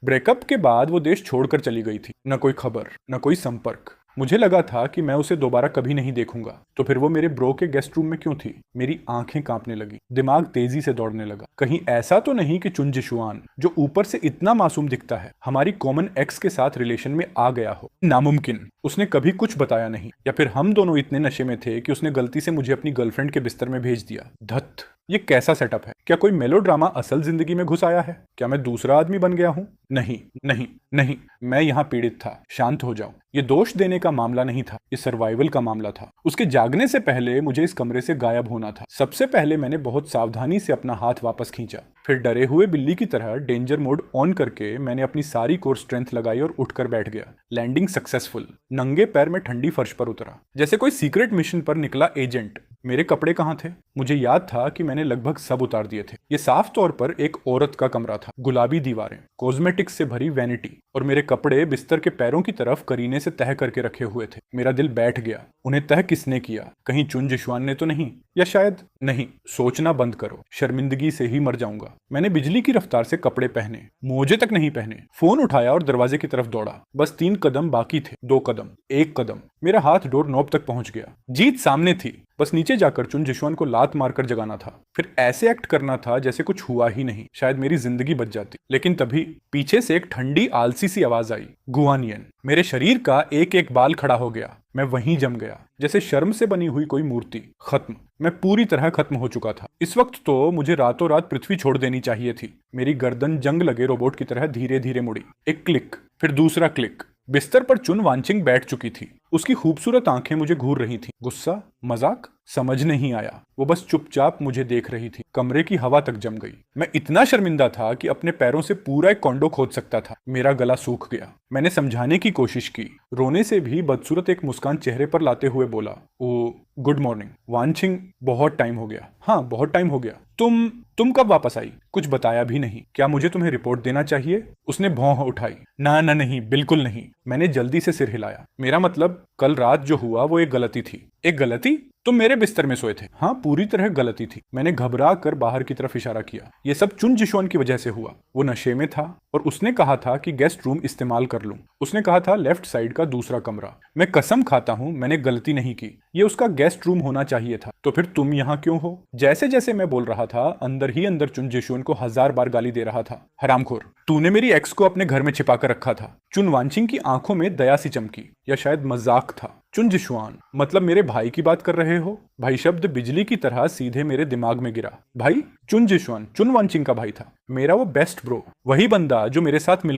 Breakup के बाद वो देश छोड़कर चली गई थी। न कोई खबर, न कोई संपर्क। मुझे लगा था कि मैं उसे दोबारा कभी नहीं देखूंगा। तो फिर वो मेरे ब्रो के गेस्ट रूम में क्यों थी? मेरी आंखें कांपने लगी, दिमाग तेजी से दौड़ने लगा। कहीं ऐसा तो नहीं कि चुन जिशुआन, जो ऊपर से इतना मासूम दिखता है, हमारी कॉमन एक्स के साथ रिलेशन में आ गया हो? नामुमकिन। उसने कभी कुछ बताया नहीं, या फिर हम दोनों इतने नशे में थे कि उसने गलती से मुझे अपनी गर्लफ्रेंड के बिस्तर में भेज दिया। धत, ये कैसा सेटअप है? क्या कोई मेलोड्रामा असल जिंदगी में घुस आया है? क्या मैं दूसरा आदमी बन गया हूं? नहीं नहीं नहीं, मैं यहां पीड़ित था। शांत हो जाओ। ये दोष देने का मामला नहीं था, ये सर्वाइवल का मामला था। उसके जागने से पहले मुझे इस कमरे से गायब होना था। सबसे पहले मैंने बहुत सावधानी से अपना हाथ वापस खींचा। फिर डरे हुए बिल्ली की तरह डेंजर मोड ऑन करके मैंने अपनी सारी कोर स्ट्रेंथ लगाई और उठकर बैठ गया। Landing successful. नंगे पैर में ठंडी फर्श पर उतरा, जैसे कोई सीक्रेट मिशन पर निकला एजेंट। मेरे कपड़े कहाँ थे? मुझे याद था कि मैंने लगभग सब उतार दिए थे। ये साफ तौर पर एक औरत का कमरा था। गुलाबी दीवारें, कॉस्मेटिक्स से भरी वैनिटी, और मेरे कपड़े बिस्तर के पैरों की तरफ करीने से तह करके रखे हुए थे। मेरा दिल बैठ गया। उन्हें तह किसने किया? कहीं चुन जिशवान ने तो नहीं? या शायद नहीं। सोचना बंद करो, शर्मिंदगी से ही मर जाऊंगा। मैंने बिजली की रफ्तार से कपड़े पहने, मोजे तक नहीं पहने, फोन उठाया और दरवाजे की तरफ दौड़ा। बस 3 कदम बाकी थे। 2 कदम, 1 कदम। मेरा हाथ डोर नॉब तक पहुंच गया। जीत सामने थी। बस नीचे जाकर चुन जिशवान को लात मारकर जगाना था। फिर ऐसे एक्ट करना था जैसे कुछ हुआ ही नहीं। शायद मेरी जिंदगी बच जाती। लेकिन तभी पीछे से एक ठंडी आलसी सी आवाज आई, गुआनियन। मेरे शरीर का एक एक बाल खड़ा हो गया। मैं वहीं जम गया, जैसे शर्म से बनी हुई कोई मूर्ति। खत्म। मैं पूरी तरह खत्म हो चुका था। इस वक्त तो मुझे रातों रात पृथ्वी छोड़ देनी चाहिए थी। मेरी गर्दन जंग लगे रोबोट की तरह धीरे धीरे मुड़ी। एक क्लिक, फिर दूसरा क्लिक। बिस्तर पर चुन वांचिंग बैठ चुकी थी। उसकी खूबसूरत आंखें मुझे घूर रही थीं। गुस्सा, मजाक, समझ नहीं आया। वो बस चुपचाप मुझे देख रही थी। कमरे की हवा तक जम गई। मैं इतना शर्मिंदा था कि अपने पैरों से पूरा एक कॉन्डो खोद सकता था। मेरा गला सूख गया। मैंने समझाने की कोशिश की। रोने से भी बदसूरत एक मुस्कान चेहरे पर लाते हुए बोला, ओ गुड मॉर्निंग वांचिंग। बहुत टाइम हो गया। हाँ, बहुत टाइम हो गया। तुम कब वापस आई? कुछ बताया भी नहीं। क्या मुझे तुम्हें रिपोर्ट देना चाहिए? उसने भौं उठाई। ना ना, नहीं, बिल्कुल नहीं। मैंने जल्दी से सिर हिलाया। मेरा मतलब, कल रात जो हुआ वो एक गलती थी। एक गलती? तुम मेरे बिस्तर में सोए थे। हाँ, पूरी तरह गलती थी। मैंने घबरा कर बाहर की तरफ इशारा किया। ये सब चुन जिशवान की वजह से हुआ। वो नशे में था और उसने कहा था कि गेस्ट रूम इस्तेमाल कर लूं। उसने कहा था लेफ्ट साइड का दूसरा कमरा। मैं कसम खाता हूं, मैंने गलती नहीं की। ये उसका गेस्ट रूम होना चाहिए था। तो फिर तुम यहाँ क्यों हो? जैसे जैसे मैं बोल रहा था, अंदर ही अंदर चुन जिशवान को 1000 बार गाली दे रहा था। हरामखोर, तूने मेरी एक्स को अपने घर में छिपा कर रखा था। चुन वांचिंग की आंखों में दया सी चमकी, या शायद मजाक था। चुन जिशवान, मतलब मेरे भाई की बात कर रहे हो? भाई शब्द बिजली की तरह सीधे मेरे दिमाग में गिरा। भाई? चुन जिशवान चुन वांचिंग का भाई था। मेरा वो बेस्ट ब्रो, वही बंदा जो मेरे साथ मिल